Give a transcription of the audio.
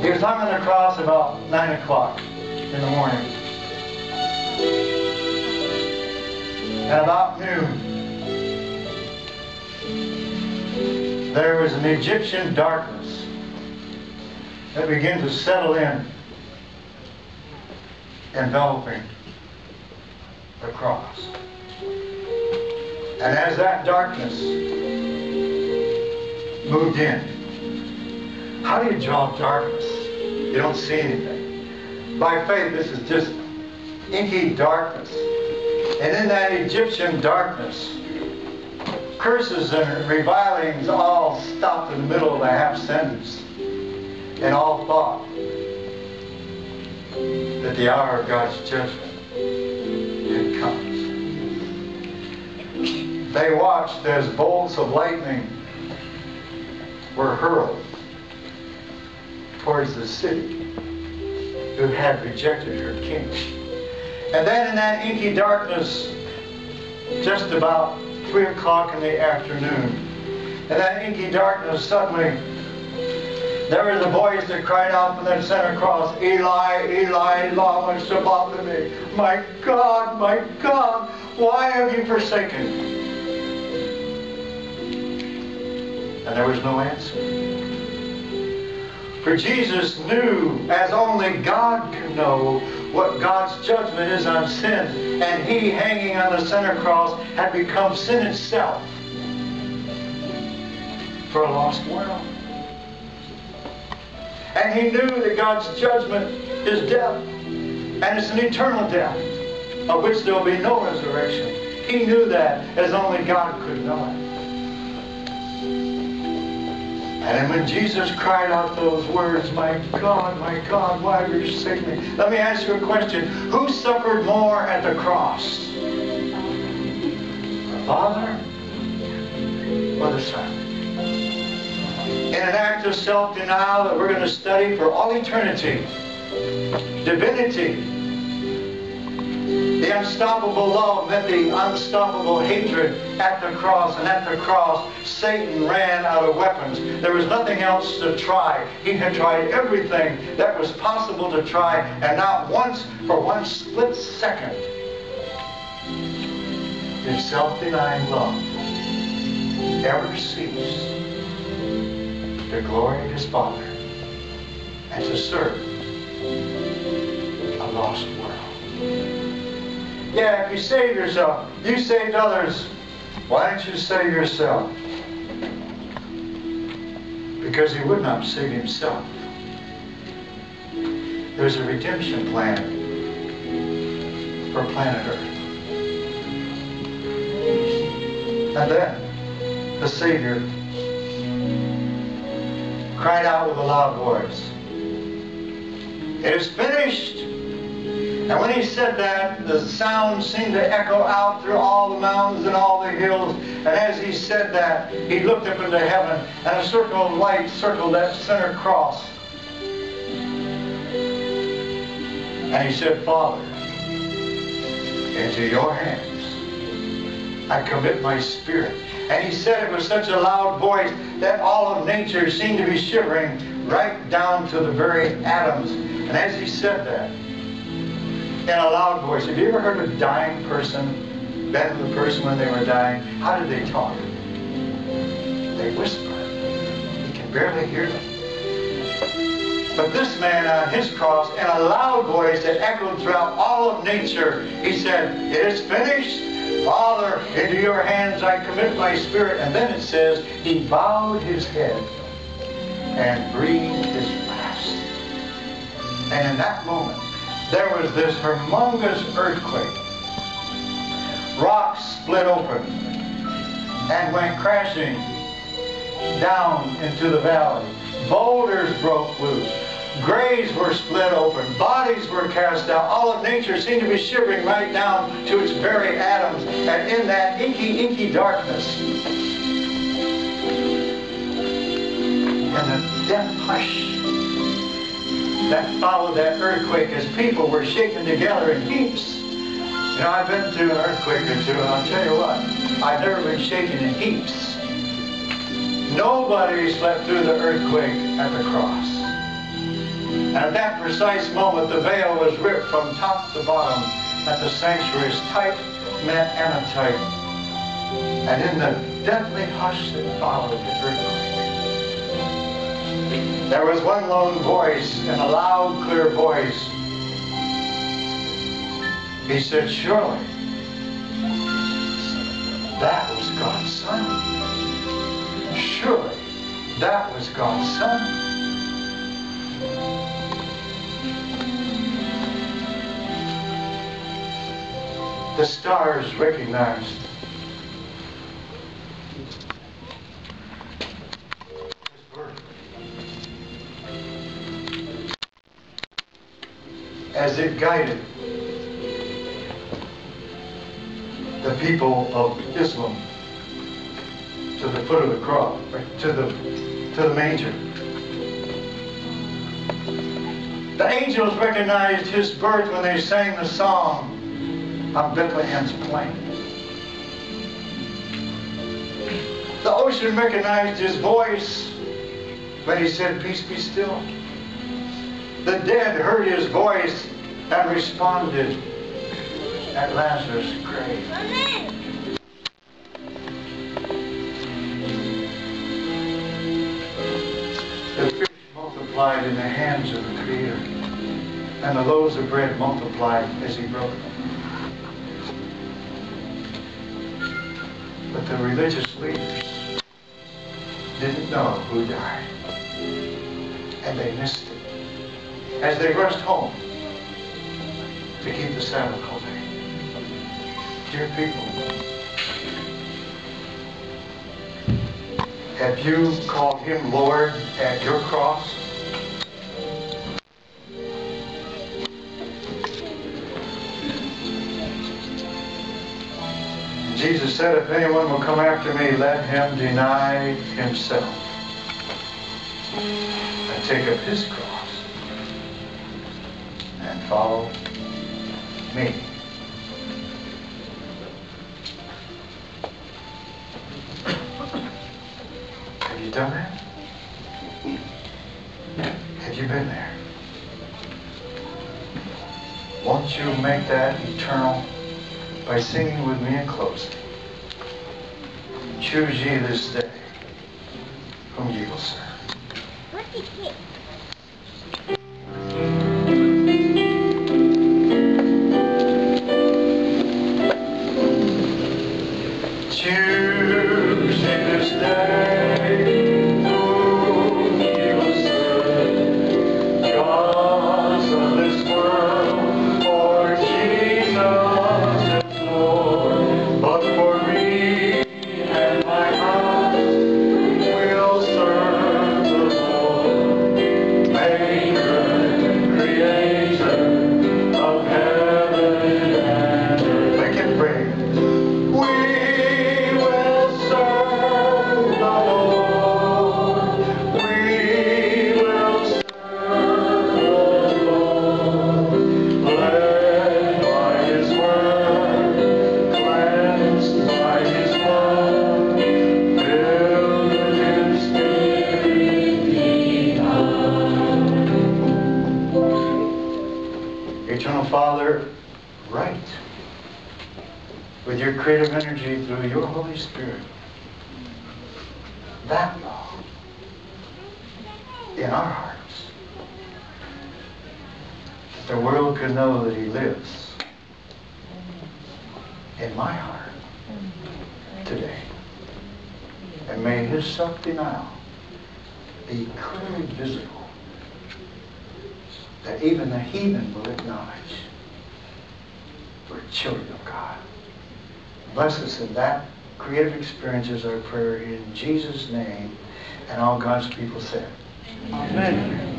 He was hung on the cross about 9 o'clock in the morning. And about noon, there was an Egyptian darkness that began to settle in, enveloping the cross. And as that darkness moved in, how do you draw darkness? You don't see anything. By faith, this is just inky darkness. And in that Egyptian darkness, curses and revilings all stopped in the middle of a half sentence, and all thought that the hour of God's judgment had come. They watched as bolts of lightning were hurled towards the city who had rejected her king. And then in that inky darkness, just about 3 o'clock in the afternoon, in that inky darkness, suddenly there was a voice that cried out from that center cross, Eli, Eli, lama sabachthani. My God, why have you forsaken me? And there was no answer. For Jesus knew, as only God can know, what God's judgment is on sin. And He, hanging on the center cross, had become sin itself for a lost world. And He knew that God's judgment is death. And it's an eternal death, of which there will be no resurrection. He knew that as only God could know it. And when Jesus cried out those words, my God, why have you forsaken me? Let me ask you a question. Who suffered more at the cross? The Father or the Son? In an act of self-denial that we're going to study for all eternity, divinity, the unstoppable love met the unstoppable hatred at the cross, and at the cross Satan ran out of weapons. There was nothing else to try. He had tried everything that was possible to try, and not once for one split second did self-denying love ever cease to glory His Father and to serve a lost world. Yeah, if you save yourself, you saved others, why don't you save yourself? Because He would not save Himself. There's a redemption plan for planet Earth. And then the Savior cried out with a loud voice, "It is finished." And when He said that, the sound seemed to echo out through all the mountains and all the hills. And as He said that, He looked up into heaven, and a circle of light circled that center cross. And He said, "Father, into your hands I commit my spirit." And He said it with such a loud voice that all of nature seemed to be shivering right down to the very atoms. And as He said that, in a loud voice. Have you ever heard a dying person bend with a person when they were dying? How did they talk? They whispered. You can barely hear them. But this man on His cross, in a loud voice that echoed throughout all of nature, He said, "It is finished. Father, into your hands I commit my spirit." And then it says, He bowed His head and breathed His last. And in that moment, there was this humongous earthquake. Rocks split open and went crashing down into the valley. Boulders broke loose. Graves were split open. Bodies were cast out. All of nature seemed to be shivering right down to its very atoms. And in that inky darkness, and the death hush that followed that earthquake, as people were shaken together in heaps. You know, I've been through an earthquake or two, and I'll tell you what, I've never been shaken in heaps. Nobody slept through the earthquake at the cross. And at that precise moment, the veil was ripped from top to bottom at the sanctuary's tight met amethyst. And in the deathly hush that followed the earthquake, there was one lone voice, in a loud, clear voice. He said, surely that was God's Son. Surely that was God's Son. The stars recognized his birth as it guided the people of Islam to the foot of the cross, to the manger. The angels recognized his birth when they sang the song on Bethlehem's plain. The ocean recognized his voice when he said, peace be still. The dead heard his voice and responded at Lazarus' grave. The fish multiplied in the hands of the Creator, and the loaves of bread multiplied as he broke them. But the religious leaders didn't know who died, and they missed it as they rushed home to keep the Sabbath holy. Dear people, have you called him Lord at your cross? Jesus said, if anyone will come after me, let him deny himself and take up his cross and follow me. Have you done that? Have you been there? Won't you make that eternal by singing with me in closing? Choose ye this day whom ye will serve. Choose ye this day whom ye will serve. Gods of this world, for Jesus is Lord. But for me and my house, we'll serve the Lord, Maker, Creator of heaven and earth. Make it brave. We will serve the Lord. We will serve the Lord. Led by His word, cleansed by His blood, filled with His Spirit divine. Eternal Father, right with your creative energy through your Holy Spirit, that law in our hearts, that the world could know that He lives in my heart today. And may His self-denial be clearly visible, that even the heathen will acknowledge we're children of God. Bless us in that creative experience is our prayer in Jesus' name, and all God's people said. Amen.